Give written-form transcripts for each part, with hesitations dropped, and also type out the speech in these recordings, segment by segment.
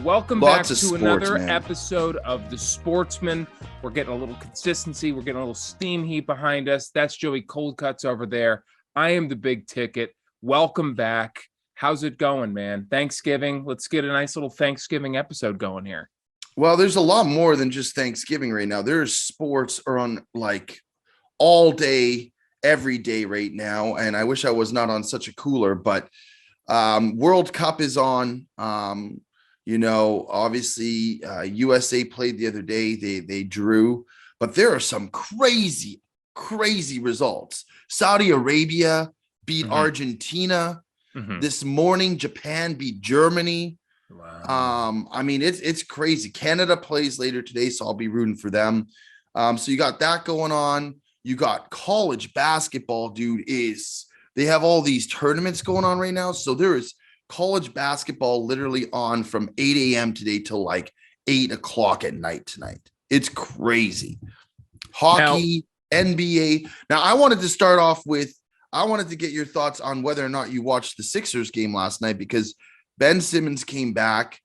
Welcome Lots back of to sports, another man. episode of the Sportsmen. We're getting a little consistency. We're getting a little steam heat behind us. That's Joey Cold Cuts over there. I am the big ticket. Welcome back. How's it going, man? Thanksgiving. Let's get a nice little Thanksgiving episode going here. Well, there's a lot more than just Thanksgiving right now. There's sports are on like all day, every day right now. And I wish I was not on such a cooler, but World Cup is on. Obviously USA played the other day. They drew, but there are some crazy results. Saudi Arabia beat Argentina. This morning, Japan beat Germany. Wow. It's crazy. Canada plays later today, so I'll be rooting for them. So you got that going on. You got college basketball, dude. They have all these tournaments going on right now. So there is college basketball literally on from 8 a.m. today till like 8 o'clock at night tonight. It's crazy. Hockey, NBA. Now, I wanted to get your thoughts on whether or not you watched the Sixers game last night, because Ben Simmons came back.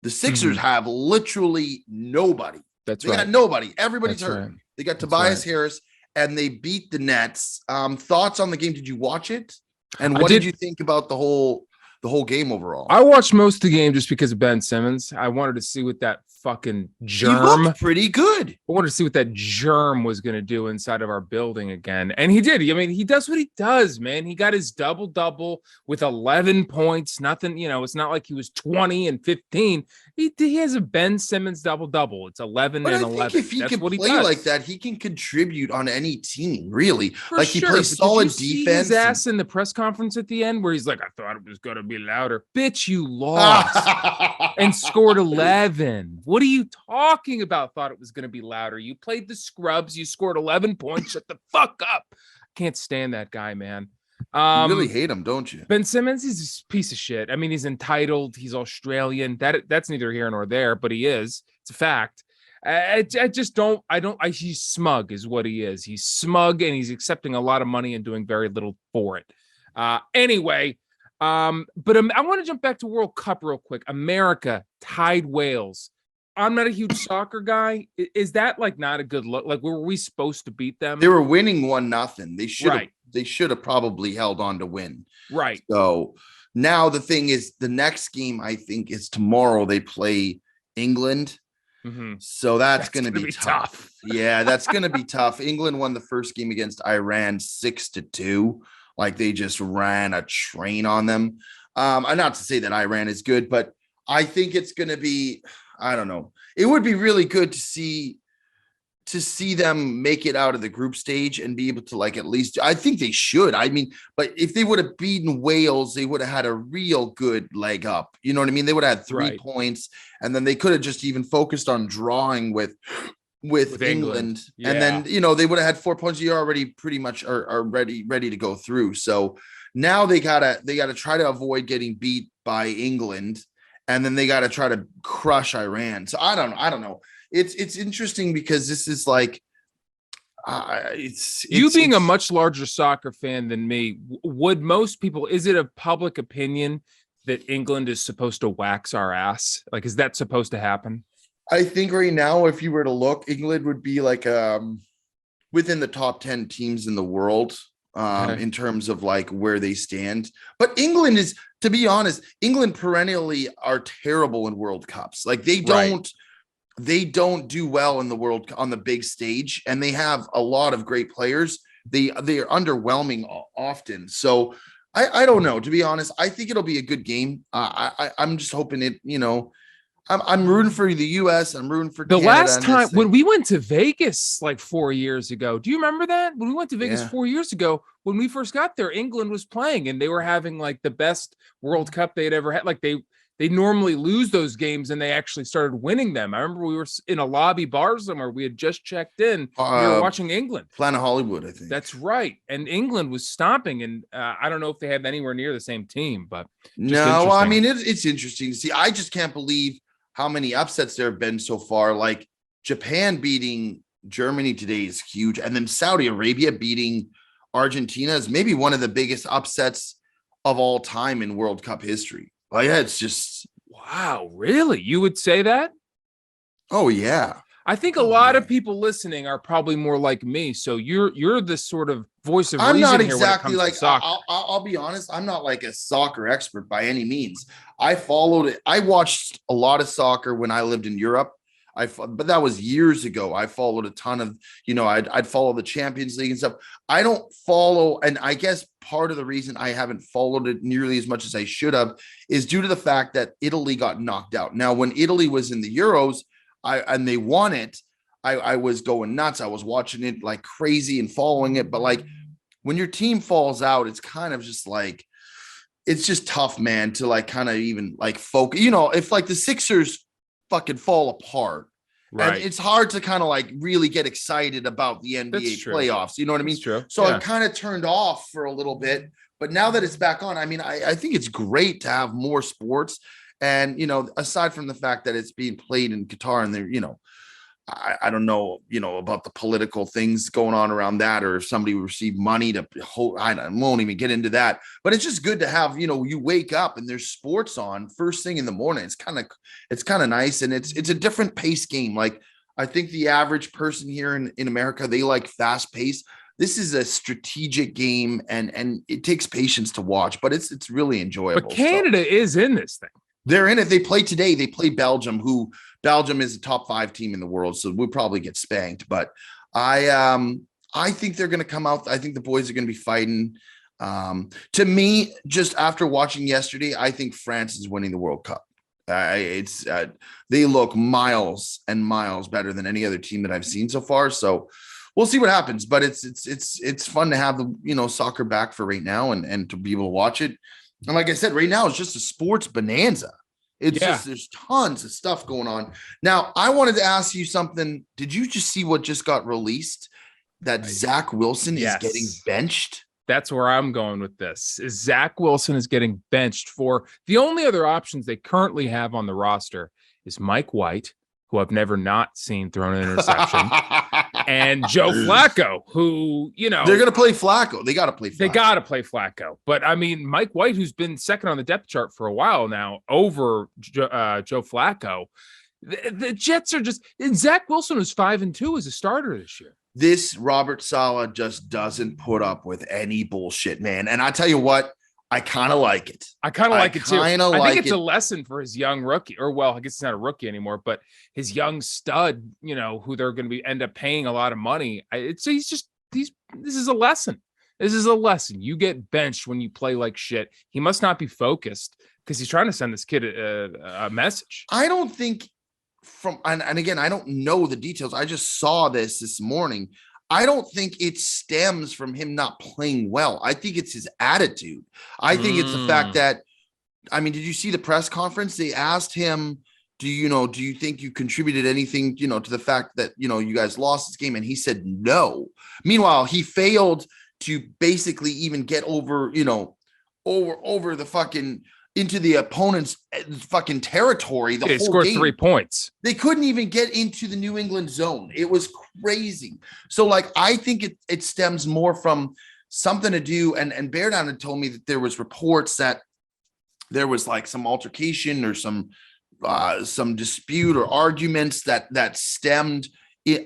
The Sixers have literally nobody. They got nobody. Everybody's hurt. Right. They got Tobias Harris, and they beat the Nets. Thoughts on the game? Did you watch it? And what did you think about the whole game overall? I watched most of the game just because of Ben Simmons. I wanted to see what that fucking germ. He looked pretty good. I wanted to see what that germ was going to do inside of our building again. And he did. I mean, he does what he does, man. He got his double-double with 11 points. Nothing, it's not like he was 20 and 15. He has a Ben Simmons double-double. It's 11 and 11. Think if he can play like that, he can contribute on any team, really. He plays solid defense. See his ass in the press conference at the end where he's like, I thought it was going to be louder. Bitch, you lost and scored 11. What are you talking about? Thought it was going to be louder. You played the scrubs. You scored 11 points. Shut the fuck up. Can't stand that guy, man. You really hate him, don't you? Ben Simmons is a piece of shit. I mean, he's entitled. He's Australian. That's neither here nor there, but he is. It's a fact. I just don't. He's smug, is what he is. He's smug, and he's accepting a lot of money and doing very little for it. Anyway. But I want to jump back to World Cup real quick. America tied Wales. I'm not a huge soccer guy. Is that like not a good look? Like, were we supposed to beat them? They were winning 1-0. They should have probably held on to win. Right. So now the thing is, the next game I think is tomorrow. They play England. So that's going to be tough. Yeah, that's going to be tough. England won the first game against Iran 6-2. Like, they just ran a train on them. And not to say that Iran is good, but I think it's going to be, I don't know. It would be really good to see them make it out of the group stage and be able to, like, at least, I think they should. I mean, but if they would have beaten Wales, they would have had a real good leg up. You know what I mean? They would have had 3 points, and then they could have just even focused on drawing with England. Yeah. And then, they would have had 4 points. You already pretty much are ready to go through. So now they gotta try to avoid getting beat by England, and then they gotta try to crush Iran. So I don't know. It's interesting because this is like, being a much larger soccer fan than me, would most people, is it a public opinion that England is supposed to wax our ass? Like, is that supposed to happen? I think right now, if you were to look, England would be like within the top 10 teams in the world in terms of like where they stand. But England is, to be honest, England perennially are terrible in World Cups. Like, they don't do well in the world on the big stage, and they have a lot of great players. They are underwhelming often. So I don't know, to be honest. I think it'll be a good game. I'm just hoping it, I'm rooting for the U.S. I'm rooting for Canada. The last time when we went to Vegas like 4 years ago, do you remember that? When we went to Vegas 4 years ago, when we first got there, England was playing, and they were having like the best World Cup they'd ever had. Like, they normally lose those games, and they actually started winning them. I remember we were in a lobby bar somewhere. We had just checked in. We were watching England. Planet Hollywood, I think. That's right. And England was stomping, and I don't know if they have anywhere near the same team, but no, I mean, it's interesting to see. I just can't believe how many upsets there have been so far. Like, Japan beating Germany today is huge. And then Saudi Arabia beating Argentina is maybe one of the biggest upsets of all time in World Cup history. Like, it's just Wow, really? You would say that? Oh yeah. I think a lot of people listening are probably more like me. So you're the sort of voice of I'm reason not here when it exactly comes to like soccer. I'll be honest. I'm not like a soccer expert by any means. I followed it. I watched a lot of soccer when I lived in Europe. But that was years ago. I followed a ton of, I'd follow the Champions League and stuff. I don't follow, and I guess part of the reason I haven't followed it nearly as much as I should have is due to the fact that Italy got knocked out. Now, when Italy was in the Euros, and they won it, I was going nuts. I was watching it like crazy and following it. But like when your team falls out, it's kind of just like, it's just tough, man, to like kind of even like focus. If like the Sixers fucking fall apart, right, and it's hard to kind of like really get excited about the NBA playoffs. You know what I mean? True. So I kind of turned off for a little bit, but now that it's back on, I mean, I think it's great to have more sports. And, aside from the fact that it's being played in Qatar and they're, I don't know, about the political things going on around that, or if somebody received money to hold, I won't even get into that, but it's just good to have, you wake up and there's sports on first thing in the morning. It's kind of nice. And it's a different pace game. Like I think the average person here in America, they like fast pace. This is a strategic game and it takes patience to watch, but it's really enjoyable. But Canada is in this thing. They're in it. They play today. They play Belgium, who Belgium is a top 5 team in the world. So we'll probably get spanked, but I think they're going to come out. I think the boys are going to be fighting. To me, just after watching yesterday, I think France is winning the World Cup. They look miles and miles better than any other team that I've seen so far. So we'll see what happens, but it's fun to have the, soccer back for right now and to be able to watch it. And like I said, right now it's just a sports bonanza. It's just, there's tons of stuff going on. Now, I wanted to ask you something. Did you just see what just got released? That Zach Wilson is getting benched? That's where I'm going with this. Is Zach Wilson is getting benched for the only other options they currently have on the roster is Mike White, who I've never not seen thrown an interception, and Joe Flacco, who, they're going to play Flacco. They got to play Flacco. They got to play Flacco. But I mean, Mike White, who's been second on the depth chart for a while now over Joe Flacco, the Jets are just, and Zach Wilson was 5-2 as a starter this year. This Robert Saleh just doesn't put up with any bullshit, man. And I tell you what, I kind of like it. I kind of like it too. I think it's a lesson for his young rookie, or well, I guess it's not a rookie anymore, but his young stud, who they're going to end up paying a lot of money. This is a lesson. This is a lesson. You get benched when you play like shit. He must not be focused because he's trying to send this kid a message. I don't think and again, I don't know the details. I just saw this morning. I don't think it stems from him not playing well. I think it's his attitude. I think it's the fact that, I mean, did you see the press conference? They asked him, do you think you contributed anything, to the fact that, you guys lost this game? And he said no. Meanwhile, he failed to basically even get over, over the fucking into the opponent's fucking territory. They scored 3 points. They couldn't even get into the New England zone. It was crazy. So like, I think it stems more from something to do. And Bear Down had told me that there was reports that there was like some altercation or some dispute or arguments that stemmed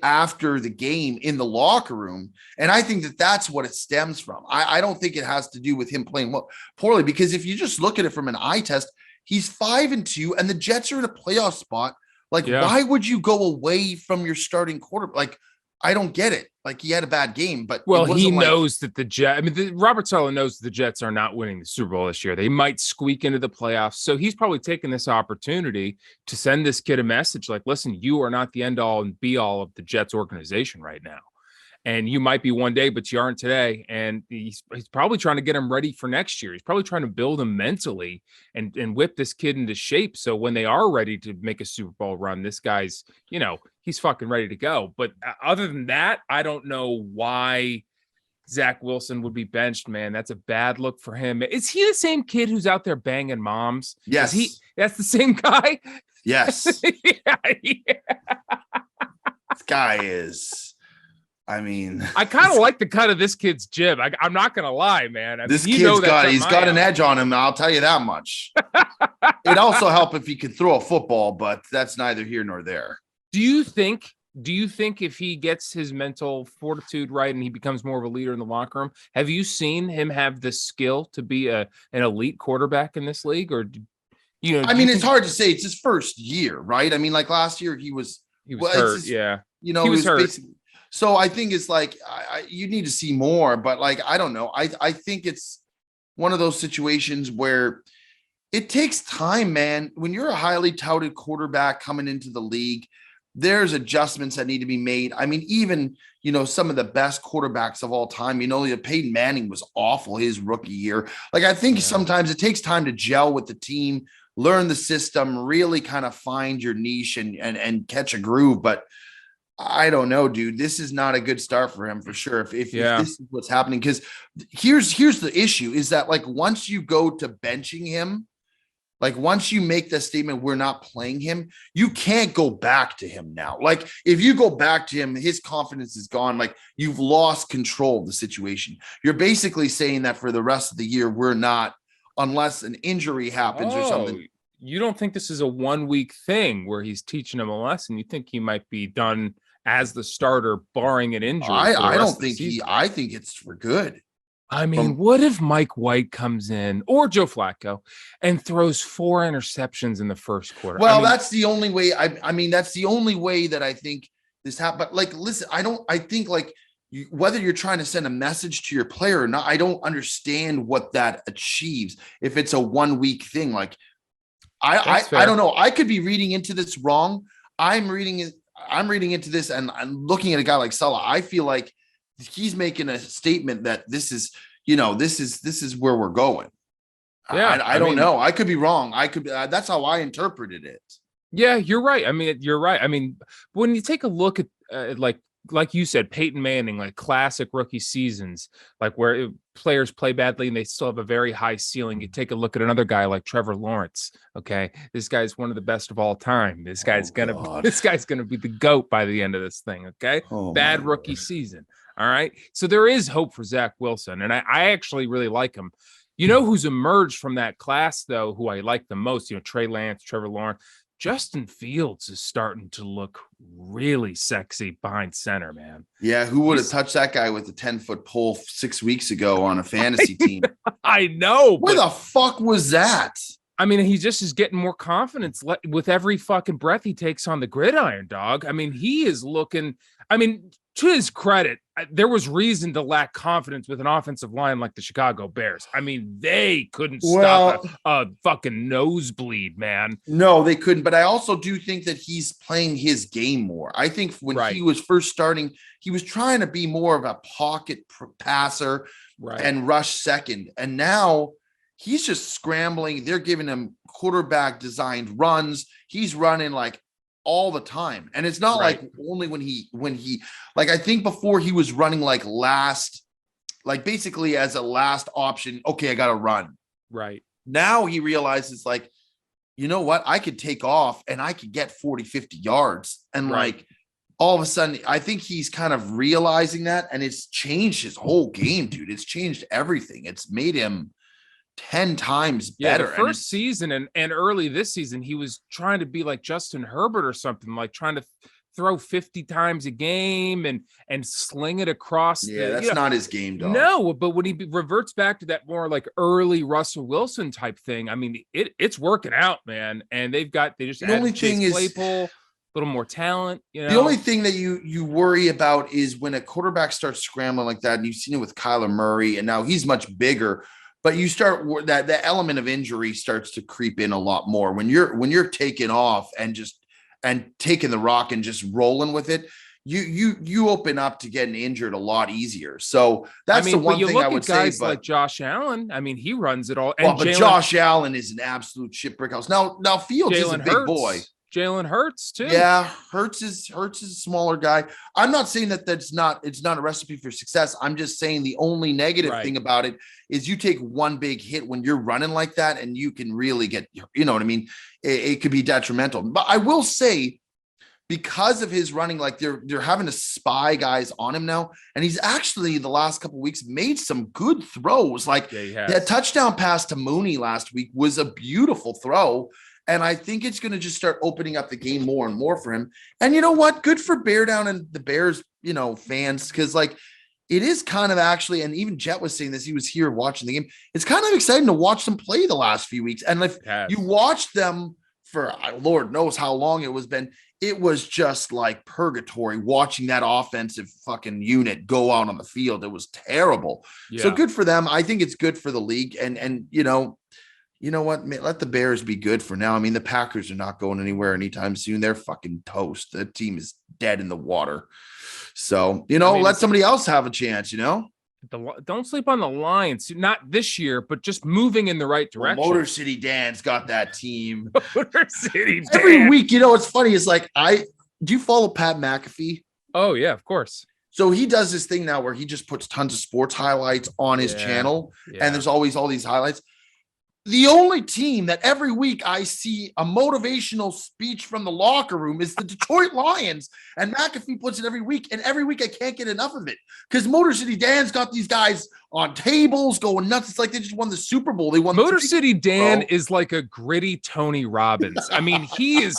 after the game in the locker room. And I think that's what it stems from. I don't think it has to do with him playing poorly, because if you just look at it from an eye test, he's 5-2 and the Jets are in a playoff spot. Like, why would you go away from your starting quarterback? Like, I don't get it. Like, he had a bad game, but he knows that the Jets, Robert Saleh knows the Jets are not winning the Super Bowl this year. They might squeak into the playoffs. So he's probably taking this opportunity to send this kid a message like, listen, you are not the end all and be all of the Jets organization right now. And you might be one day, but you aren't today. And he's probably trying to get him ready for next year. He's probably trying to build him mentally and whip this kid into shape. So when they are ready to make a Super Bowl run, this guy's, he's fucking ready to go. But other than that, I don't know why Zach Wilson would be benched, man. That's a bad look for him. Is he the same kid who's out there banging moms? Yes. That's the same guy? Yes. yeah. This guy is... I kind of like the cut of this kid's jib. I'm not going to lie, man. He's got an edge on him. I'll tell you that much. It'd also help if he could throw a football, but that's neither here nor there. Do you think if he gets his mental fortitude right and he becomes more of a leader in the locker room, have you seen him have the skill to be an elite quarterback in this league? Or, I mean, it's hard to say. It's his first year, right? I mean, like last year he was hurt. Yeah. You know, he was hurt. So I think it's like, you need to see more, but like, I don't know. I think it's one of those situations where it takes time, man. When you're a highly touted quarterback coming into the league, there's adjustments that need to be made. I mean, even, you know, some of the best quarterbacks of all time, you know, Peyton Manning was awful his rookie year. Like, I think sometimes it takes time to gel with the team, learn the system, really kind of find your niche and catch a groove. But I don't know, dude. This is not a good start for him for sure. If this is what's happening, because here's the issue is that, like, once you go to benching him, like once you make the statement, we're not playing him, you can't go back to him now. Like, if you go back to him, his confidence is gone. Like, you've lost control of the situation. You're basically saying that for the rest of the year, we're not, unless an injury happens or something. You don't think this is a 1 week thing where he's teaching him a lesson? You think he might be done as the starter, barring an injury? I don't think I think it's for good. I mean, what if Mike White comes in, or Joe Flacco, and throws 4 interceptions in the first quarter? Well, that's the only way. I mean, that's the only way that I think this happened. But like, listen, I think like whether you're trying to send a message to your player or not, I don't understand what that achieves. If it's a 1 week thing, like I don't know. I could be reading into this wrong. I'm reading into this and I'm looking at a guy like Salah. I feel like he's making a statement that this is where we're going. Yeah, I don't know. I could be wrong. I could. That's how I interpreted it. Yeah, you're right. I mean, you're right. I mean, when you take a look at like you said, Peyton Manning, like classic rookie seasons, like where players play badly and they still have a very high ceiling. You take a look at another guy like Trevor Lawrence. Okay, this guy's one of the best of all time. This guy's gonna be the GOAT by the end of this thing. Okay, bad rookie season. All right, so there is hope for Zach Wilson, and I actually really like him. You know who's emerged from that class though, who I like the most? You know, Trey Lance, Trevor Lawrence. Justin Fields is starting to look really sexy behind center, man. Yeah, who would have touched that guy with a 10-foot pole 6 weeks ago on a fantasy team? I know. Where the fuck was that? I mean, he just is getting more confidence with every fucking breath he takes on the gridiron, dog. I mean, he is looking, I mean, to his credit, there was reason to lack confidence with an offensive line like the Chicago Bears. I mean, they couldn't stop a fucking nosebleed, man. No, they couldn't. But I also do think that he's playing his game more. I think when he was first starting, he was trying to be more of a pocket passer and rush second. And now he's just scrambling. They're giving him quarterback designed runs. He's running like all the time. And it's not like only when he like, I think before he was running like basically as a last option. Okay, I got to run. Right. Now he realizes like, you know what? I could take off and I could get 40, 50 yards. And like all of a sudden, I think he's kind of realizing that, and it's changed his whole game, dude. It's changed everything. It's made him 10 times better. The first season and early this season, he was trying to be like Justin Herbert or something, like trying to throw 50 times a game and sling it across. Yeah, that's not his game, dog. No, but when he reverts back to that more like early Russell Wilson type thing, I mean, it's working out, man. And they just the only thing is Claypool, a little more talent. You know, the only thing that you worry about is when a quarterback starts scrambling like that, and you've seen it with Kyler Murray, and now he's much bigger. But you start that the element of injury starts to creep in a lot more when you're taking off and taking the rock and just rolling with it. You open up to getting injured a lot easier. So that's the one thing I would say. But like Josh Allen, I mean, he runs it all. And but Josh Allen is an absolute shitbrick house. Now Fields is a big boy. Jalen Hurts too. Yeah, Hurts is a smaller guy. I'm not saying that it's not a recipe for success. I'm just saying the only negative thing about it is you take one big hit when you're running like that, and you can really get, you know what I mean? It could be detrimental. But I will say because of his running, like they're having to spy guys on him now. And he's actually the last couple of weeks made some good throws. Like that touchdown pass to Mooney last week was a beautiful throw. And I think it's going to just start opening up the game more and more for him. And you know what? Good for Bear Down and the Bears, fans. Cause like it is kind of actually, and even Jet was saying this, he was here watching the game. It's kind of exciting to watch them play the last few weeks. And if you watch them for Lord knows how long it was just like purgatory watching that offensive fucking unit go out on the field. It was terrible. Yeah. So good for them. I think it's good for the league. And you know what? Let the Bears be good for now. I mean, the Packers are not going anywhere anytime soon. They're fucking toast. The team is dead in the water. So, let somebody else have a chance, Don't sleep on the Lions. Not this year, but just moving in the right direction. Well, Motor City Dan's got that team. Motor City Dan. Every week, it's funny. It's like, do you follow Pat McAfee? Oh, yeah, of course. So he does this thing now where he just puts tons of sports highlights on his channel. Yeah. And there's always all these highlights. The only team that every week I see a motivational speech from the locker room is the Detroit Lions. And McAfee puts it every week. And every week I can't get enough of it because Motor City Dan's got these guys on tables going nuts. It's like they just won the Super Bowl. They won. Motor City Dan is like a gritty Tony Robbins. I mean, he is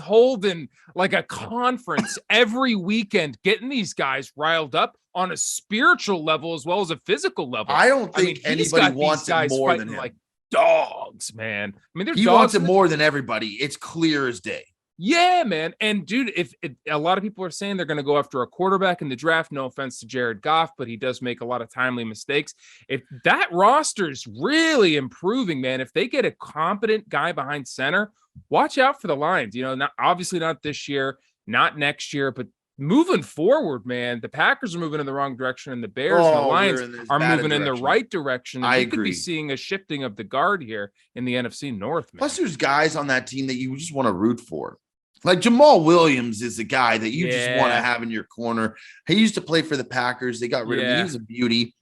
holding like a conference every weekend, getting these guys riled up on a spiritual level as well as a physical level. I don't think anybody wants it more than him. Like dogs, man. I mean, he wants it more than everybody. It's clear as day. Yeah, man. And dude, if a lot of people are saying they're going to go after a quarterback in the draft, no offense to Jared Goff, but he does make a lot of timely mistakes. If that roster's really improving, man, if they get a competent guy behind center, watch out for the Lions. Obviously not this year, not next year, but moving forward, man, the Packers are moving in the wrong direction, and the Bears and the Lions are moving in the right direction. I agree. Could be seeing a shifting of the guard here in the NFC North, man. Plus, there's guys on that team that you just want to root for. Like Jamal Williams is a guy that you just want to have in your corner. He used to play for the Packers. They got rid of him. He was a beauty.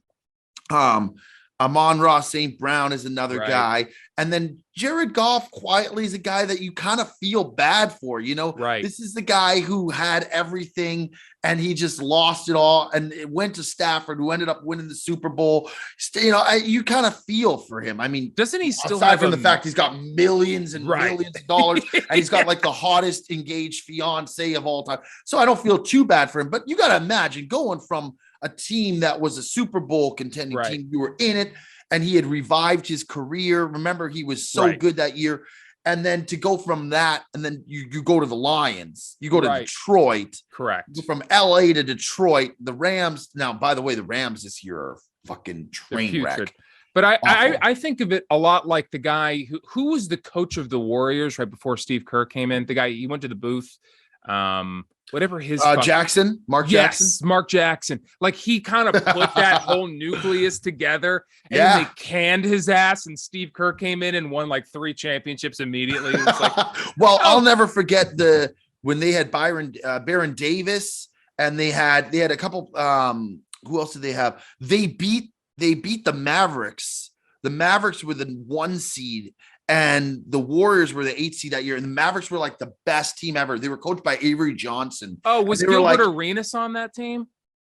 Amon-Ra St. Brown is another guy. And then Jared Goff quietly is a guy that you kind of feel bad for, Right. This is the guy who had everything and he just lost it all. And it went to Stafford, who ended up winning the Super Bowl. You kind of feel for him. I mean, doesn't he still aside from the fact he's got millions and millions of dollars and he's got like the hottest engaged fiance of all time. So I don't feel too bad for him, but you got to imagine going from a team that was a Super Bowl contending team. You were in it and he had revived his career. Remember, he was so good that year. And then to go from that, and then you go to the Lions, you go to Detroit. Correct. From LA to Detroit, the Rams. Now, by the way, the Rams this year are fucking train wreck. But I think of it a lot like the guy who was the coach of the Warriors right before Steve Kerr came in. The guy, he went to the booth. Whatever his Jackson, Mark Jackson. Mark Jackson. Like he kind of put that whole nucleus together and they canned his ass. And Steve Kerr came in and won like 3 championships immediately. It was like, well, I'll never forget when they had Baron Davis and they had a couple. Who else did they have? They beat the Mavericks. The Mavericks were the 1 seed. And the Warriors were the 8 seed that year. And the Mavericks were like the best team ever. They were coached by Avery Johnson. Oh, was Gilbert Arenas on that team?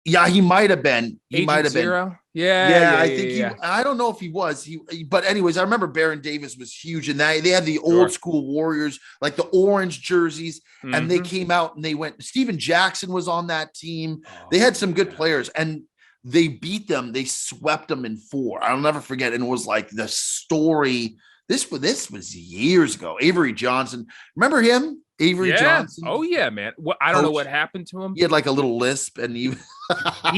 Yeah, he might have been. He might have been. Yeah, I think I don't know if he was. But anyways, I remember Baron Davis was huge. And they had the old school Warriors, like the orange jerseys. Mm-hmm. And they came out and they went. Steven Jackson was on that team. They had some good players. And they beat them. They swept them in 4. I'll never forget. And it was like the story. This was years ago. Avery Johnson. Remember him? Avery Johnson. Oh, yeah, man. I don't know what happened to him. He had like a little lisp and he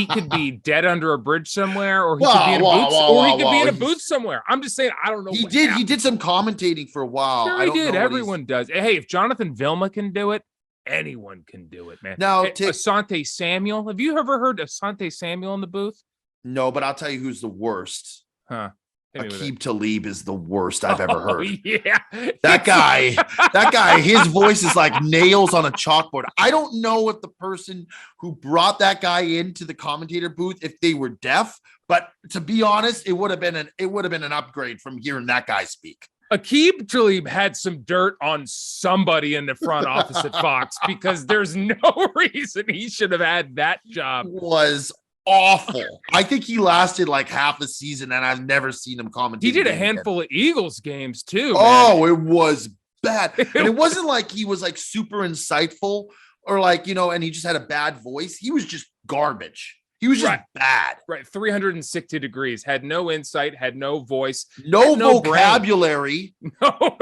could be dead under a bridge somewhere, or he could be in a booth, or he could be in a booth somewhere. I'm just saying, I don't know. He did some commentating for a while. Sure, he did. Everyone does. Hey, if Jonathan Vilma can do it, anyone can do it, man. Now, Asante Samuel. Have you ever heard Asante Samuel in the booth? No, but I'll tell you who's the worst. Huh. Aqib Talib is the worst I've ever heard. Yeah. That guy, his voice is like nails on a chalkboard. I don't know if the person who brought that guy into the commentator booth, if they were deaf, but to be honest, it would have been an upgrade from hearing that guy speak. Aqib Talib had some dirt on somebody in the front office at Fox because there's no reason he should have had that job. Was awful. I think he lasted like half a season, and I've never seen him commentate. He did a handful of Eagles games too. Oh, it was bad. And it wasn't like he was like super insightful or like, and he just had a bad voice. He was just garbage. He was just bad. Right. 360 degrees. Had no insight, had no voice. No vocabulary. No,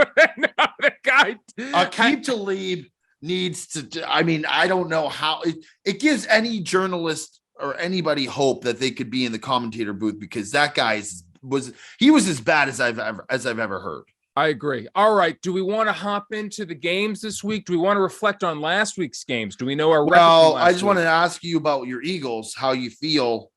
the guy. Aqib Talib needs to, I don't know how it gives any journalist or anybody hope that they could be in the commentator booth, because that guy was as bad as I've ever heard. I agree. All right. Do we want to hop into the games this week? Do we want to reflect on last week's games? Do we know our record? Well, I just wanted to ask you about your Eagles, how you feel.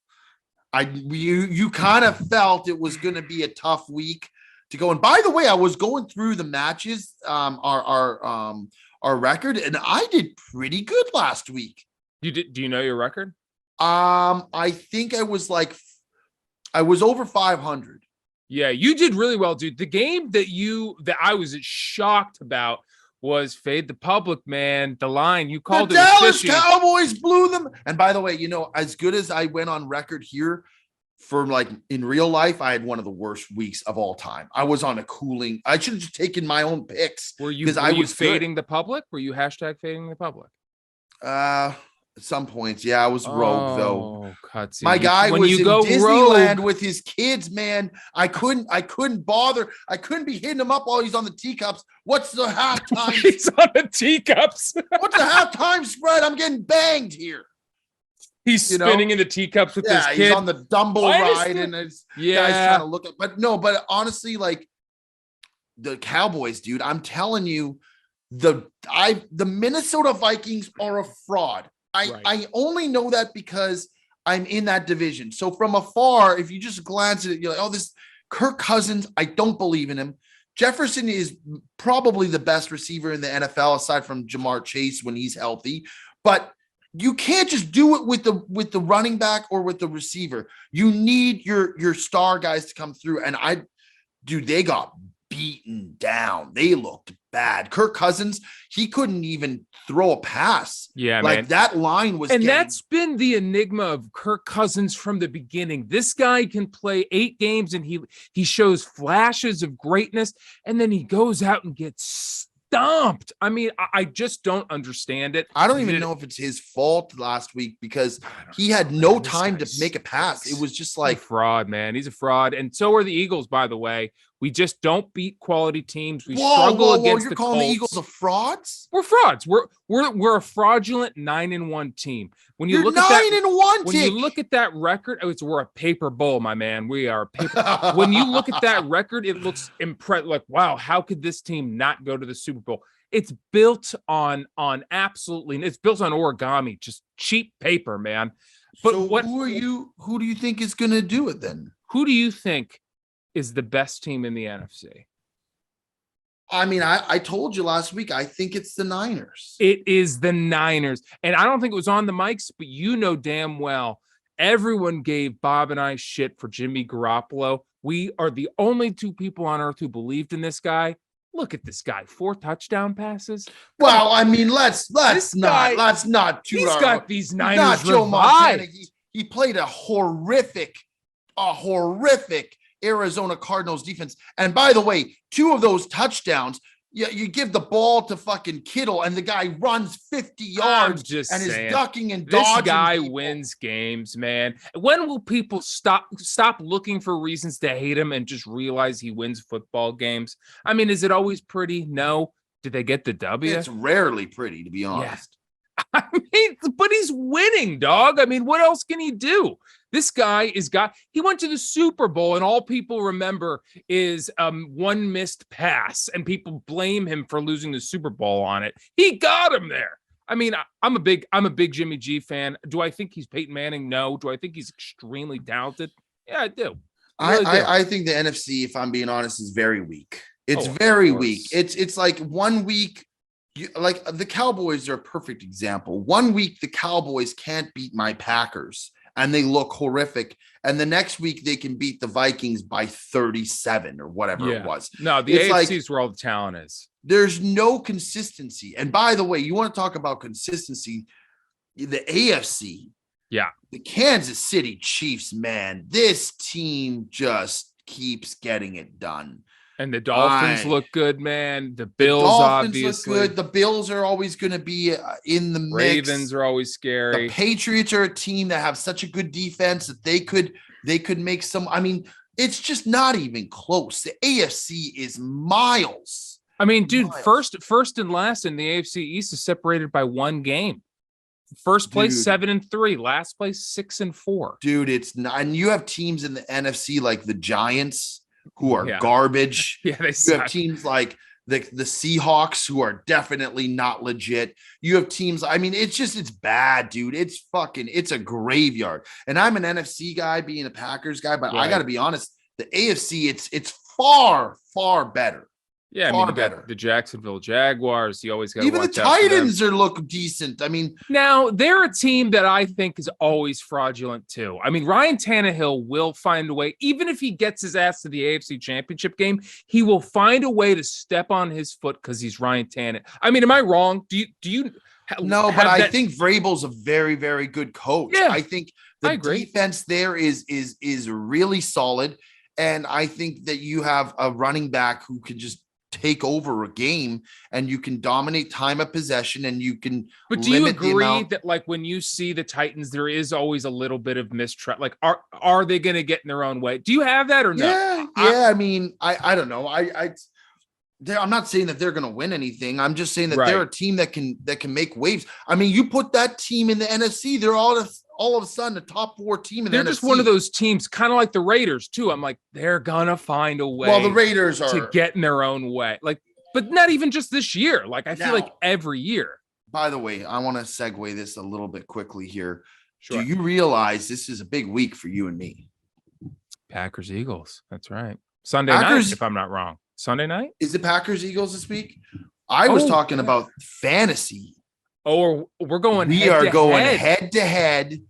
You kind of felt it was going to be a tough week to go. And by the way, I was going through the matches, our record, and I did pretty good last week. You did? Do you know your record? I think I was over 500. Yeah, you did really well, dude. The game that I was shocked about was Fade the Public, man. The line you called the Dallas Cowboys blew them. And by the way, as good as I went on record here for like in real life, I had one of the worst weeks of all time. I was on a cooling. I should have just taken my own picks. Were you fading the public? Were you hashtag fading the public? At some points, yeah, I was rogue though. Cutscene. My guy was in Disneyland with his kids, man. I couldn't bother. I couldn't be hitting him up while he's on the teacups. What's the halftime? He's on the teacups. What's the halftime spread? I'm getting banged here. He's spinning in the teacups with his kid. He's on the Dumbo ride, and it's guys trying to look at. But honestly, like the Cowboys, dude, I'm telling you, the Minnesota Vikings are a fraud. I only know that because I'm in that division. So from afar, if you just glance at it, you're like, oh, this Kirk Cousins, I don't believe in him. Jefferson is probably the best receiver in the NFL aside from Jamar Chase when he's healthy. But you can't just do it with the running back or with the receiver. You need your star guys to come through. And they got beaten down. They looked bad. Kirk Cousins, he couldn't even throw a pass. Yeah, like man. That line was, that's been the enigma of Kirk Cousins from the beginning. This guy can play 8 games and he shows flashes of greatness, and then he goes out and gets stomped. I mean, I just don't understand it. I don't even know if it's his fault last week because he had no time to make a pass. It was just like fraud, man. He's a fraud, and so are the Eagles, by the way. We just don't beat quality teams. We struggle against you're the calling Colts. the Eagles a frauds? We're frauds. We're a fraudulent 9-1 team. When you look at when you look at that record, we're a paper bowl, my man. We are a paper. When you look at that record, it looks impressive. Like, wow, how could this team not go to the Super Bowl? It's built on absolutely. It's built on origami, just cheap paper, man. But so who do you think is going to do it then? Who do you think is the best team in the NFC? I mean, I told you last week, I think it's the Niners. It is the Niners. And I don't think it was on the mics, but you know damn well, everyone gave Bob and I shit for Jimmy Garoppolo. We are the only 2 people on earth who believed in this guy. Look at this guy, 4 touchdown passes. Well, I mean, let's not. He's got these Niners not Joe Montana. He played a horrific Arizona Cardinals defense. And by the way, 2 of those touchdowns, you give the ball to fucking Kittle and the guy runs 50 yards is ducking and dodging. This guy wins games, man. When will people stop looking for reasons to hate him and just realize he wins football games? I mean, is it always pretty? No. Did they get the W? It's rarely pretty, to be honest. Yeah. I mean, but he's winning, dog. I mean, what else can he do? This guy he went to the Super Bowl and all people remember is one missed pass and people blame him for losing the Super Bowl on it. He got him there. I mean, I'm a big Jimmy G fan. Do I think he's Peyton Manning? No. Do I think he's extremely talented? Yeah, I do. I think the NFC, if I'm being honest, is very weak. It's very weak. It's like 1 week. Like the Cowboys are a perfect example. 1 week, the Cowboys can't beat my Packers. and they look horrific. And the next week they can beat the Vikings by 37 or whatever it was. No, the AFC is where all the talent is. There's no consistency. And by the way, you want to talk about consistency, the AFC. Yeah. The Kansas City Chiefs, man, this team just keeps getting it done. And the Dolphins look good, man. The Bills obviously look good. The Bills are always going to be in the mix. Ravens are always scary. The Patriots are a team that have such a good defense that they could make some. I mean, it's just not even close. The AFC is miles. I mean, dude, first and last in the AFC East is separated by one game. First place 7-3, last place 6-4. Dude, it's not. And you have teams in the NFC like the Giants who are garbage. Yeah, they suck. You have teams like the Seahawks who are definitely not legit. You have teams. I mean, it's bad, dude. It's a graveyard. And I'm an NFC guy, being a Packers guy, but I got to be honest. The AFC, it's far, far better. Yeah, I mean, you got the Jacksonville Jaguars. You always got to even the Titans look decent. I mean, now they're a team that I think is always fraudulent too. I mean, Ryan Tannehill will find a way, even if he gets his ass to the AFC Championship game, he will find a way to step on his foot because he's Ryan Tannehill. I mean, am I wrong? Do you? No, but I think Vrabel's a very, very good coach. Yeah, I think the defense there is really solid, and I think that you have a running back who can just take over a game and you can dominate time of possession and you can. But do you agree that like when you see the Titans, there is always a little bit of mistrust? Like, are they going to get in their own way? Do you have that or no? Yeah. I mean, I don't know. I'm not saying that they're going to win anything. I'm just saying that they're a team that can make waves. I mean, you put that team in the NFC, they're all of a sudden the top 4 team in the NFC. They're just one of those teams, kind of like the Raiders too. I'm like, they're gonna find a way. Well, the Raiders are to get in their own way. Like, but not even just this year. Like, I feel like every year. By the way, I want to segue this a little bit quickly here. Sure. Do you realize this is a big week for you and me? Packers Eagles. That's right. Sunday night, if I'm not wrong. Sunday night? Is it Packers Eagles this week? I was talking about fantasy. Oh, we're going. We are going head to head,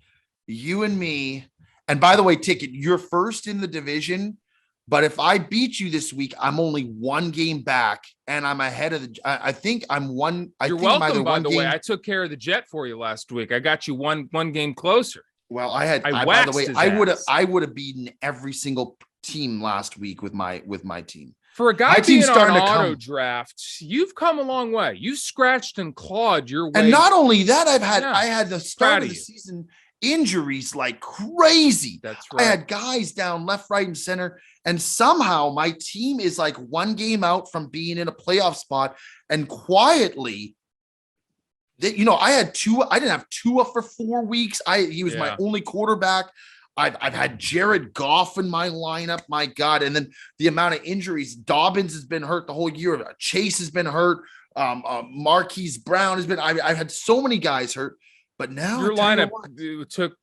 you and me. And by the way, Ticket, you're first in the division. But if I beat you this week, I'm only one game back, and I'm ahead of the. I think I'm one. You're welcome. By the way, I took care of the Jet for you last week. I got you one game closer. Well, by the way, I would have beaten every single team last week with my team. For a guy being on auto draft, you've come a long way. You scratched and clawed your way. And not only that, I had the start of the season injuries like crazy. That's right. I had guys down left, right, and center. And somehow my team is like one game out from being in a playoff spot. And quietly, I had Tua. I didn't have Tua for 4 weeks. He was my only quarterback. I've had Jared Goff in my lineup, my God. And then the amount of injuries, Dobbins has been hurt the whole year. Chase has been hurt. Marquise Brown has been, I've had so many guys hurt, but now your lineup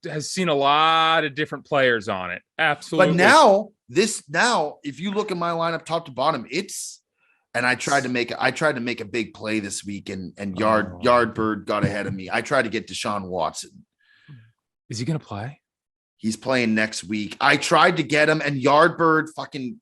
has seen a lot of different players on it. Absolutely. But now, if you look at my lineup, top to bottom, and I tried to make a big play this week and Yardbird got ahead of me. I tried to get Deshaun Watson. Is he going to play? He's playing next week. I tried to get him, and Yardbird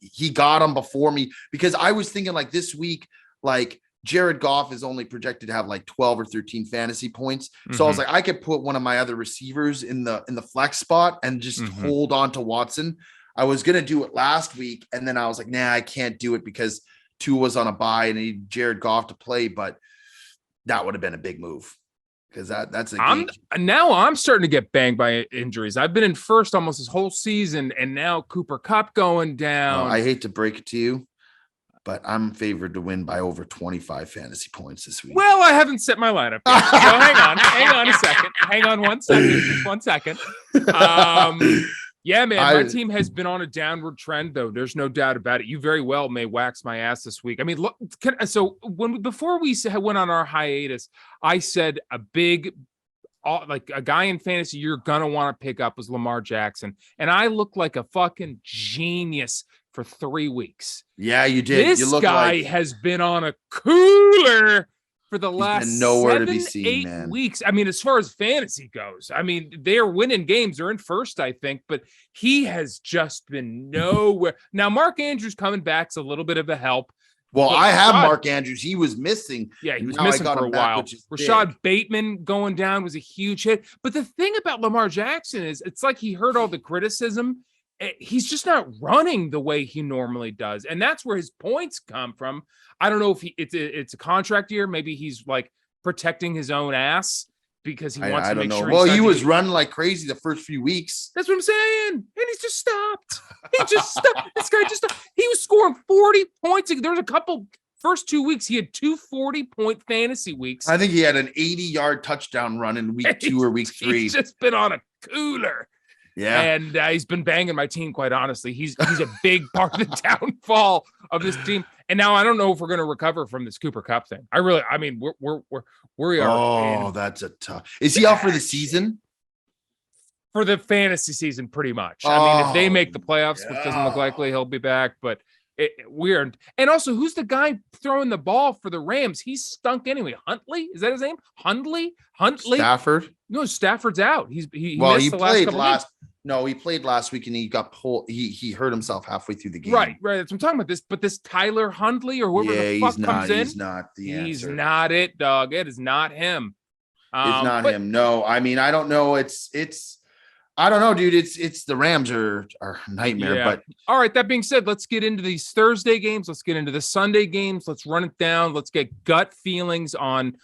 he got him before me because I was thinking like this week, like Jared Goff is only projected to have like 12 or 13 fantasy points. So I was like, I could put one of my other receivers in the flex spot and just hold on to Watson. I was going to do it last week. And then I was like, nah, I can't do it because Tua was on a bye and I need Jared Goff to play, but that would have been a big move. Because that's now I'm starting to get banged by injuries. I've been in first almost this whole season, and now Cooper Kupp going down. I hate to break it to you, but I'm favored to win by over 25 fantasy points this week. Well, I haven't set my lineup yet. So hang on a second. Hang on 1 second. Just 1 second. Yeah, man, my team has been on a downward trend, though. There's no doubt about it. You very well may wax my ass this week. I mean, look. Before we went on our hiatus, I said a guy in fantasy you're gonna want to pick up was Lamar Jackson, and I look like a fucking genius for 3 weeks. Yeah, you did. This guy has been on a cooler for the He's last been nowhere to be 7, seen, 8 man. weeks. I mean, as far as fantasy goes, I mean, they're winning games. They're in first, I think, but he has just been nowhere. Now, Mark Andrews coming back's a little bit of a help. Well, But I have Mark Andrews. He was missing. Yeah, he was now missing I got for a him back, while. which is Rashad big. Bateman going down was a huge hit. But the thing about Lamar Jackson is it's like he heard all the criticism. He's just not running the way he normally does. And that's where his points come from. I don't know if it's a contract year. Maybe he's like protecting his own ass because he wants to make sure. Well, he was running like crazy the first few weeks. That's what I'm saying. And he's just stopped. He just stopped. This guy just stopped. He was scoring 40 points. There was a couple first 2 weeks. He had 2 40-point fantasy weeks. I think he had an 80-yard touchdown run in week 2 or week 3. He's just been on a cooler. Yeah. And he's been banging my team, quite honestly. He's a big part of the downfall of this team. And now I don't know if we're going to recover from this Cooper Kupp thing. I mean, we are. Oh, that's a tough. Is he out for the season? For the fantasy season, pretty much. I mean, if they make the playoffs, which doesn't look likely, he'll be back. But weird. And also, who's the guy throwing the ball for the Rams? He's stunk anyway. Huntley? Is that his name? Huntley? Stafford? No, Stafford's out. He played last. No, he played last week and he got pulled. He hurt himself halfway through the game. Right. That's what I'm talking about. But this Tyler Huntley or whoever the fuck comes in, he's not the answer. He's not it, dog. It is not him. It's not him. No, I mean, I don't know. I don't know, dude. It's the Rams are a nightmare. Yeah. But all right. That being said, let's get into these Thursday games. Let's get into the Sunday games. Let's run it down. Let's get gut feelings on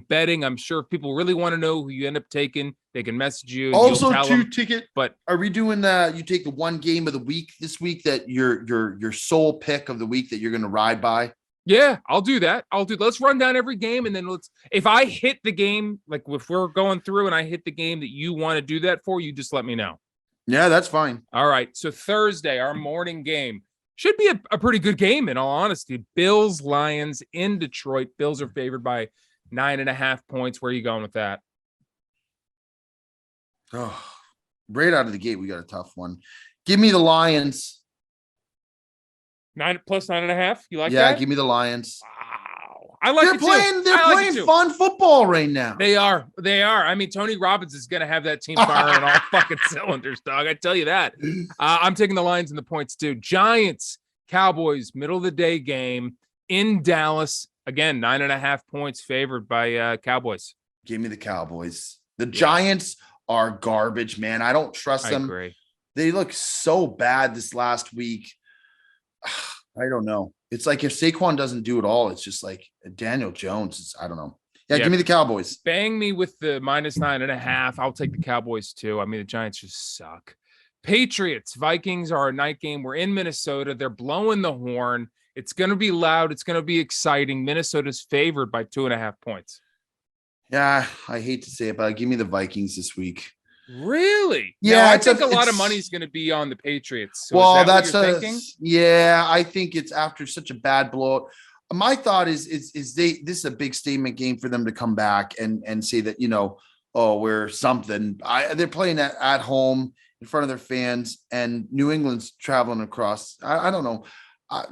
betting. I'm sure if people really want to know who you end up taking, they can message you. Also, ticket. But are we doing you take the one game of the week this week that your sole pick of the week that you're going to ride by? Yeah, I'll do that. Let's run down every game. And then if I hit the game, like if we're going through and I hit the game that you want to do that for, you just let me know. Yeah, that's fine. All right. So Thursday, our morning game should be a pretty good game. In all honesty, Bills, Lions in Detroit. Bills are favored by 9.5 points. Where are you going with that? Oh, right out of the gate, we got a tough one. Give me the Lions. 9 plus 9.5. You like that? Yeah, give me the Lions. Wow. I like They're playing fun football right now. They are. I mean, Tony Robbins is going to have that team firing all fucking cylinders, dog. I tell you that. I'm taking the Lions and the points too. Giants, Cowboys, middle of the day game in Dallas. Again, 9.5 points favored by Cowboys. Give me the Cowboys. The Giants are garbage, man. I don't trust them. I agree. They look so bad this last week. I don't know. It's like if Saquon doesn't do it all, it's just like Daniel Jones. I don't know. Yeah, give me the Cowboys. Bang me with the minus 9.5. I'll take the Cowboys too. I mean, the Giants just suck. Patriots, Vikings are a night game. We're in Minnesota. They're blowing the horn. It's going to be loud. It's going to be exciting. Minnesota's favored by 2.5 points. Yeah, I hate to say it, but give me the Vikings this week. Really? Yeah, I think a lot of money is going to be on the Patriots. So well, that's thinking. Yeah, I think it's after such a bad blowout. My thought is this is a big statement game for them to come back and say that, we're something. They're playing at home in front of their fans, and New England's traveling across. I don't know. I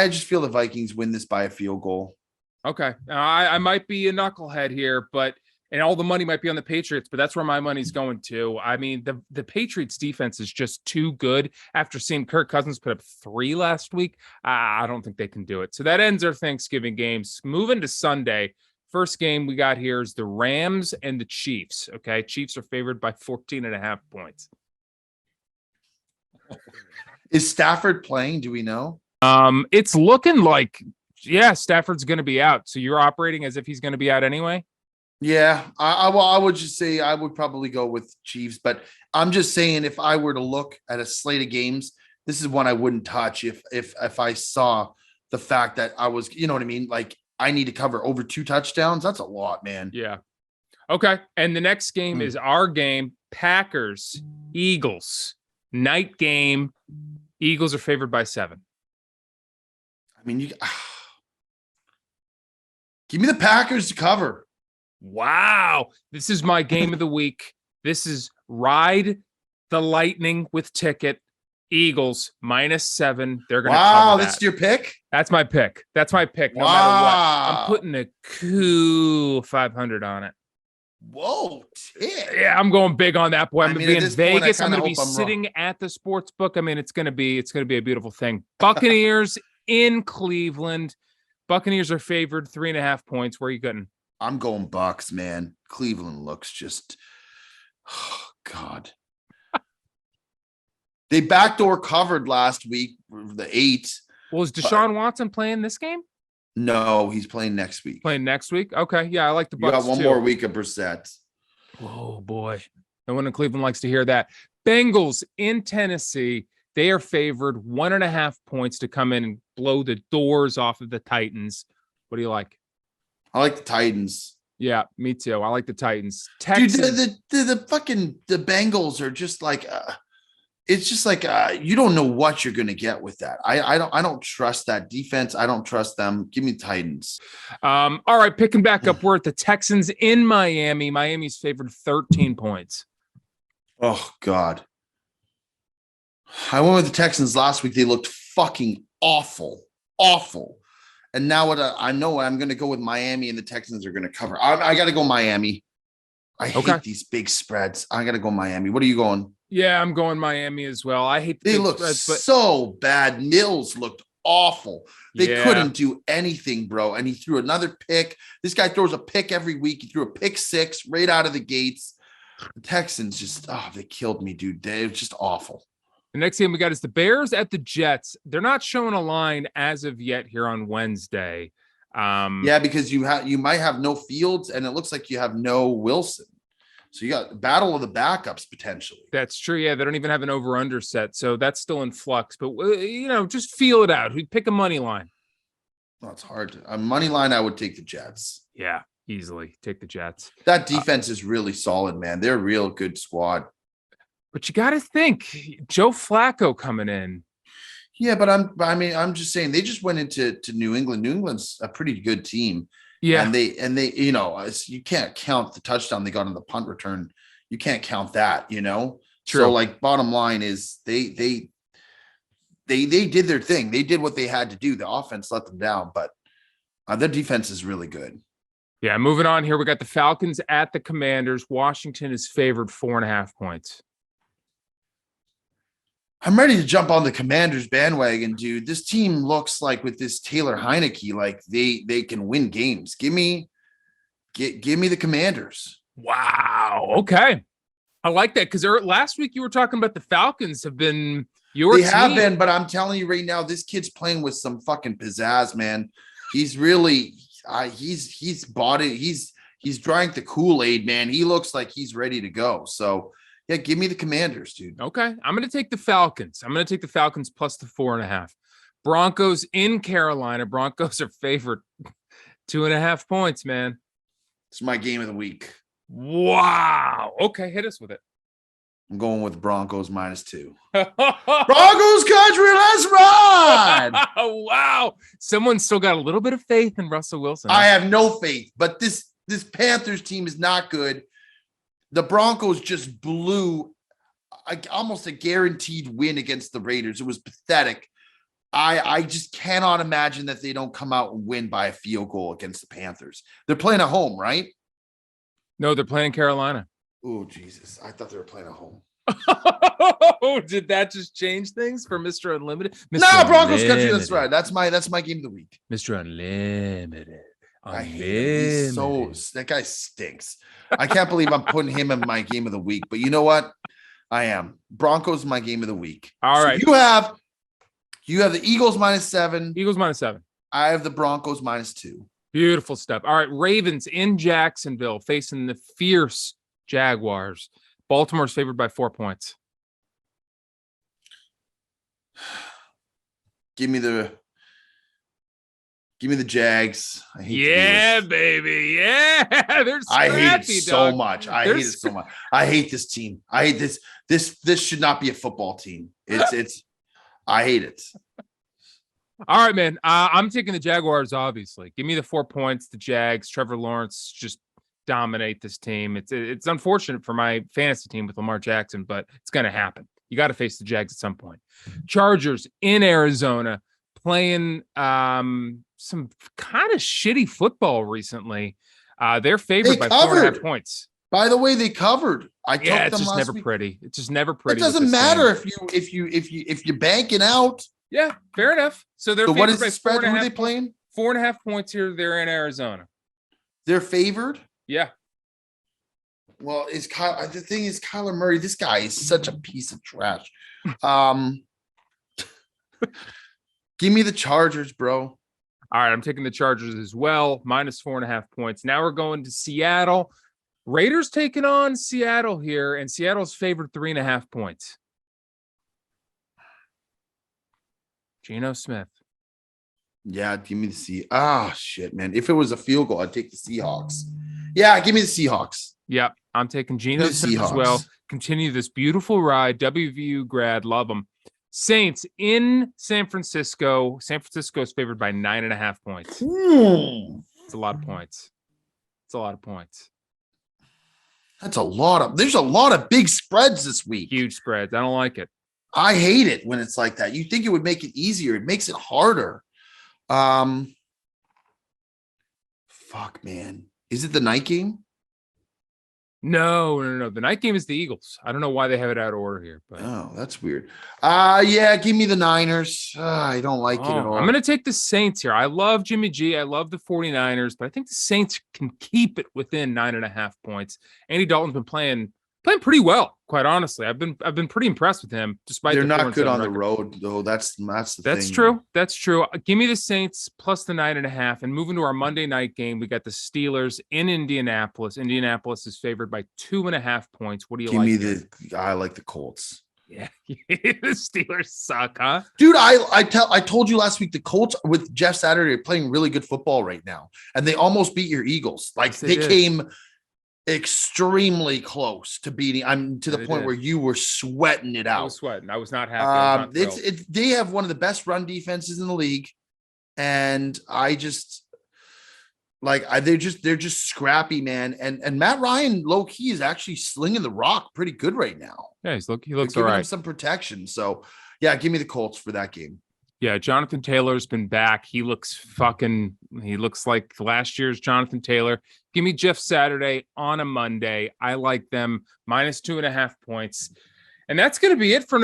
just feel the Vikings win this by a field goal. Okay. I might be a knucklehead here, and all the money might be on the Patriots, but that's where my money's going to. I mean, the Patriots defense is just too good. After seeing Kirk Cousins put up 3 last week, I don't think they can do it. So that ends our Thanksgiving games. Moving to Sunday. First game we got here is the Rams and the Chiefs. Okay. Chiefs are favored by 14.5 points. Is Stafford playing? Do we know? It's looking like, Stafford's going to be out. So you're operating as if he's going to be out anyway? Yeah, I would just say I would probably go with Chiefs, but I'm just saying if I were to look at a slate of games, this is one I wouldn't touch if I saw the fact that I was, you know what I mean? Like I need to cover over 2 touchdowns. That's a lot, man. Yeah. Okay. And the next game is our game, Packers, Eagles, night game. Eagles are favored by 7. I mean, give me the Packers to cover. Wow. This is my game of the week. This is Ride the Lightning with Ticket. Eagles -7. They're going to Wow, cover that. that's your pick? That's my pick. That's my pick. No matter what, I'm putting a cool 500 on it. Whoa, Tick. Yeah, I'm going big on that boy. I'm going to be in Vegas. I'm going to be sitting at the sports book. I mean, it's going to be a beautiful thing. Buccaneers in Cleveland. Buccaneers are favored 3.5 points. Where are you getting? I'm going Bucks, man. Cleveland looks just, oh God. They backdoor covered last week, the 8. Well, is Deshaun Watson playing this game? No, he's playing next week. Playing next week? Okay. Yeah, I like the Bucks. You got one more week of Brissett. Oh, boy. No one in Cleveland likes to hear that. Bengals in Tennessee. They are favored 1.5 points to come in and blow the doors off of the Titans. What do you like? I like the Titans. Yeah, me too. I like the Titans. Texans. Dude, the Bengals are just like it's just like you don't know what you're going to get with that. I don't trust that defense. I don't trust them. Give me the Titans. All right, picking back up. We're at the Texans in Miami. Miami's favored 13 points. Oh God. I went with the Texans last week. They looked fucking awful. And now I know I'm going to go with Miami, and the Texans are going to cover. I got to go Miami. I hate these big spreads. I got to go Miami. What are you going? Yeah, I'm going Miami as well. I hate they look so bad. Mills looked awful. They couldn't do anything, bro. And he threw another pick. This guy throws a pick every week. He threw a pick 6 right out of the gates. The Texans just, they killed me, dude. They're just awful. The next game we got is the Bears at the Jets. They're not showing a line as of yet here on Wednesday. Yeah, because you might have no Fields, and it looks like you have no Wilson. So you got battle of the backups potentially. That's true. Yeah, they don't even have an over/under set, so that's still in flux. But just feel it out. Pick a money line. Well, it's hard. A money line, I would take the Jets. Yeah, easily take the Jets. That defense is really solid, man. They're a real good squad. But you got to think Joe Flacco coming in. Yeah, but I'm just saying they just went into New England. New England's a pretty good team. Yeah, and they you can't count the touchdown they got on the punt return. You can't count that. True. So like bottom line is they did their thing. They did what they had to do. The offense let them down, but their defense is really good. Yeah, moving on here, we got the Falcons at the Commanders. Washington is favored 4.5 points. I'm ready to jump on the Commanders bandwagon, dude. This team looks like with this Taylor Heineke, like they can win games. Give me the Commanders. Wow. Okay. I like that because last week you were talking about the Falcons have been your team. Have been, but I'm telling you right now, this kid's playing with some fucking pizzazz, man. He's really he's bought it. He's drank the Kool-Aid, man. He looks like he's ready to go. So yeah, give me the Commanders, dude. Okay. I'm going to take the Falcons. I'm going to take the Falcons plus the 4.5. Broncos in Carolina. Broncos are favored 2.5 points, man. It's my game of the week. Wow. Okay. Hit us with it. I'm going with Broncos -2. Broncos country, let's ride. Wow. Someone still got a little bit of faith in Russell Wilson. I have no faith, but this Panthers team is not good. The Broncos just blew almost a guaranteed win against the Raiders. It was pathetic. I just cannot imagine that they don't come out and win by a field goal against the Panthers. They're playing at home, right? No, they're playing Carolina. Oh, Jesus. I thought they were playing at home. Oh, did that just change things for Mr. Unlimited? No, Broncos country. That's right. That's my game of the week. Mr. Unlimited. I hate him. That guy stinks. I can't believe I'm putting him in my game of the week. But you know what? I am. Broncos my game of the week. All right. You have the Eagles -7. Eagles -7. I have the Broncos -2. Beautiful stuff. All right. Ravens in Jacksonville facing the fierce Jaguars. Baltimore's favored by 4 points. Give me the Jags. I hate baby. Yeah. I hate it so much. I hate it so much. I hate this team. I hate this. This should not be a football team. I hate it. All right, man. I'm taking the Jaguars, obviously. Give me the 4 points. The Jags, Trevor Lawrence just dominate this team. It's unfortunate for my fantasy team with Lamar Jackson, but it's going to happen. You got to face the Jags at some point. Chargers in Arizona playing some kind of shitty football recently. They're favored by 4.5 points. By the way, they covered. It's just never pretty. It's just never pretty. It doesn't matter if you're banking out. Yeah, fair enough. So they're what is the spread? Who are they playing? 4.5 points here. They're in Arizona. They're favored. Yeah. Well, the thing is, Kyler Murray, this guy is such a piece of trash. Give me the Chargers, bro. All right, I'm taking the Chargers as well, minus 4.5 points. Now we're going to Seattle. Raiders taking on Seattle here, and Seattle's favored 3.5 points. Geno Smith. Yeah, give me the shit, man. If it was a field goal, I'd take the Seahawks. Yeah, give me the Seahawks. Yep, I'm taking Geno Smith as well. Continue this beautiful ride. WVU grad, love them. Saints in San Francisco. San Francisco is favored by 9.5 points. It's a lot of points. There's a lot of big spreads this week. Huge spreads. I don't like it. I hate it when it's like that. You think it would make it easier. It makes it harder. Fuck, man. Is it the night game? No. The night game is the Eagles. I don't know why they have it out of order here. But that's weird. Yeah, give me the Niners. I don't like it at all. I'm going to take the Saints here. I love Jimmy G. I love the 49ers, but I think the Saints can keep it within 9.5 points. Andy Dalton's been playing pretty well, quite honestly. I've been pretty impressed with him, despite they're not good on the road, though. That's the thing. That's true. Give me the Saints plus the 9.5, and moving to our Monday night game, we got the Steelers in Indianapolis. Indianapolis is favored by 2.5 points. What do you like? I like the Colts. Yeah, the Steelers suck, huh? Dude, I told you last week the Colts with Jeff Saturday are playing really good football right now, and they almost beat your Eagles. Like yes, they came extremely close to beating. I'm to the point where you were sweating it out. I was sweating. I was not happy. They have one of the best run defenses in the league, and they're just scrappy, man. And Matt Ryan, low key, is actually slinging the rock pretty good right now. Yeah, he looks all right. Him some protection. So yeah, give me the Colts for that game. Yeah, Jonathan Taylor's been back. He looks like last year's Jonathan Taylor. Give me Jeff Saturday on a Monday. I like them minus 2.5 points. And that's going to be it for,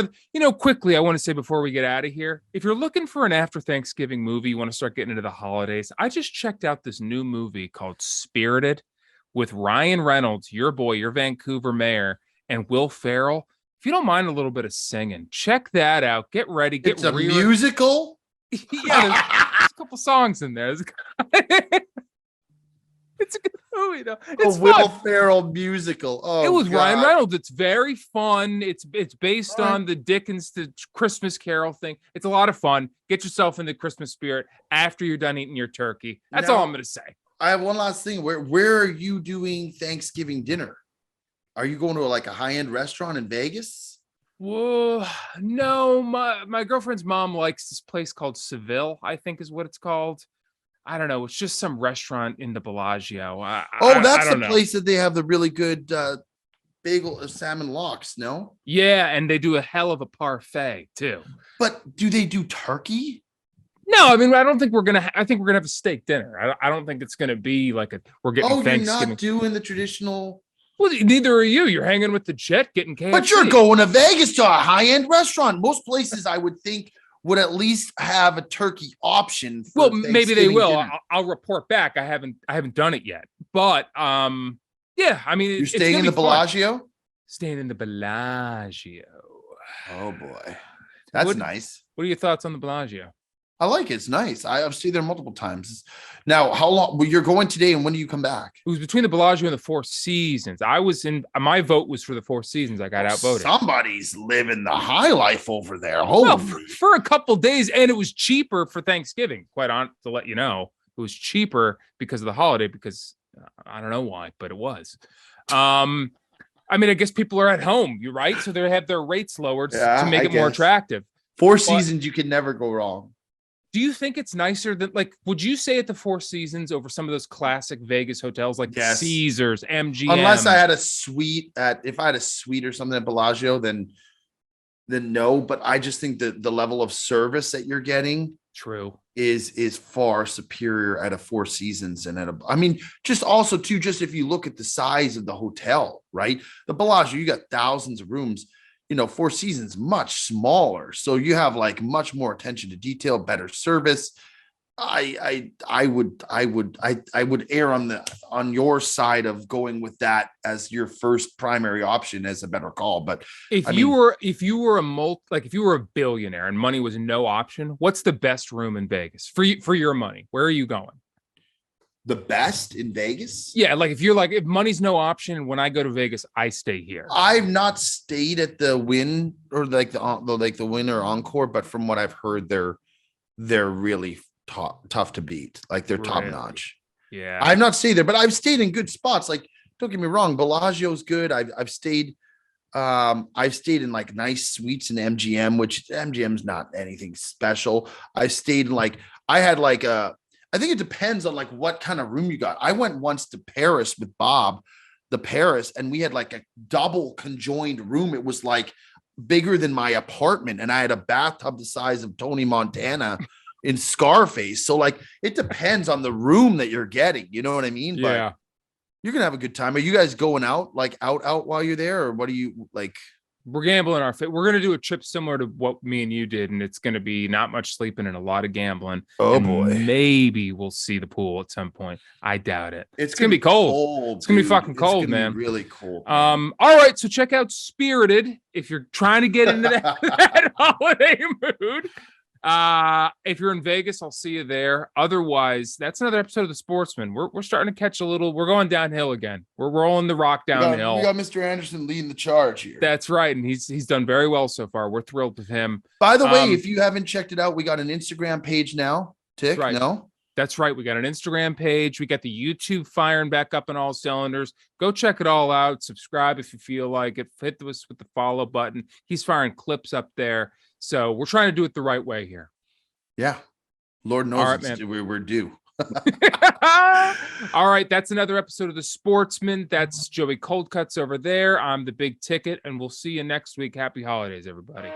quickly. I want to say before we get out of here, if you're looking for an after Thanksgiving movie, you want to start getting into the holidays. I just checked out this new movie called Spirited with Ryan Reynolds, your boy, your Vancouver mayor, and Will Ferrell. If you don't mind a little bit of singing, check that out. Get ready. It's a musical? Yeah, there's a couple songs in there. It's a good movie, though. It's a Will Ferrell musical. Oh, it was Ryan Reynolds. It's very fun. It's based on the Dickens, the Christmas Carol thing. It's a lot of fun. Get yourself in the Christmas spirit after you're done eating your turkey. That's all I'm going to say. I have one last thing. Where are you doing Thanksgiving dinner? Are you going to a high-end restaurant in Vegas? Whoa, no. My girlfriend's mom likes this place called Seville, I think is what it's called. I don't know. It's just some restaurant in the Bellagio. That's the place that they have the really good bagel salmon lox, no? Yeah, and they do a hell of a parfait, too. But do they do turkey? No, I mean, I don't think I think we're gonna have a steak dinner. I don't think it's gonna be we're getting Thanksgiving. You're not doing the traditional. Well, neither are you. You're hanging with the jet, getting KFC. But you're going to Vegas to a high-end restaurant. Most places, I would think, would at least have a turkey option. Well, maybe they will. I'll report back. I haven't done it yet. But yeah, I mean, you're staying in the Bellagio. Fun. Staying in the Bellagio. Oh boy, that's nice. What are your thoughts on the Bellagio? I like it. It's nice. I've stayed there multiple times. Now, how long? Well, you're going today, and when do you come back? It was between the Bellagio and the Four Seasons. My vote was for the Four Seasons. I got outvoted. Somebody's living the high life over there. Well, for a couple days, and it was cheaper for Thanksgiving. To let you know, it was cheaper because of the holiday. Because I don't know why, but it was. I mean, I guess people are at home. You're right, so they have their rates lowered to make it more attractive. Four Seasons, you can never go wrong. Do you think it's nicer than would you say at the Four Seasons over some of those classic Vegas hotels like Caesars, MGM? Unless I had a suite if I had a suite or something at Bellagio, then then no. But I just think that the level of service that you're getting is far superior at a Four Seasons and I mean, just also too, just if you look at the size of the hotel, right? The Bellagio, you got thousands of rooms. Four Seasons much smaller, so you have like much more attention to detail, better service. I would err on your side of going with that as your first primary option as a better call. But if you were a billionaire and money was no option, what's the best room in Vegas for your money? Where are you going? The best in Vegas? Yeah, like if money's no option, when I go to Vegas, I stay here. I've not stayed at the Wynn or like the Wynn or Encore, but from what I've heard, they're really tough to beat. Like they're top notch. Yeah, I've not stayed there, but I've stayed in good spots. Like, don't get me wrong, Bellagio's good. I've stayed in like nice suites in MGM, which MGM's not anything special. I stayed in I think it depends on like what kind of room you got. I went once to Paris with Bob, and we had like a double conjoined room. It was like bigger than my apartment, and I had a bathtub the size of Tony Montana in Scarface. So like it depends on the room that you're getting. You know what I mean? Yeah. But you're gonna have a good time. Are you guys going out while you're there, or what do you like? We're gambling our fit. We're going to do a trip similar to what me and you did, and it's going to be not much sleeping and a lot of gambling. Oh, boy. Maybe we'll see the pool at some point. I doubt it. It's going to be cold. It's going to be fucking cold, man. Really cold. All right, so check out Spirited if you're trying to get into that holiday mood. If you're in Vegas, I'll see you there. Otherwise, that's another episode of the Sportsmen. We're starting to catch we're going downhill again. We're rolling the rock downhill. We got Mr. Anderson leading the charge here. That's right, and he's done very well so far. We're thrilled with him. By the way, if you haven't checked it out, we got an Instagram page now. Tick, right. No? That's right. We got an Instagram page. We got the YouTube firing back up on all cylinders. Go check it all out. Subscribe if you feel like it. Hit us with the follow button. He's firing clips up there. So we're trying to do it the right way here. Yeah. Lord knows we're due. All right. That's another episode of The Sportsman. That's Joey Coldcuts over there. I'm the Big Ticket, and we'll see you next week. Happy holidays, everybody.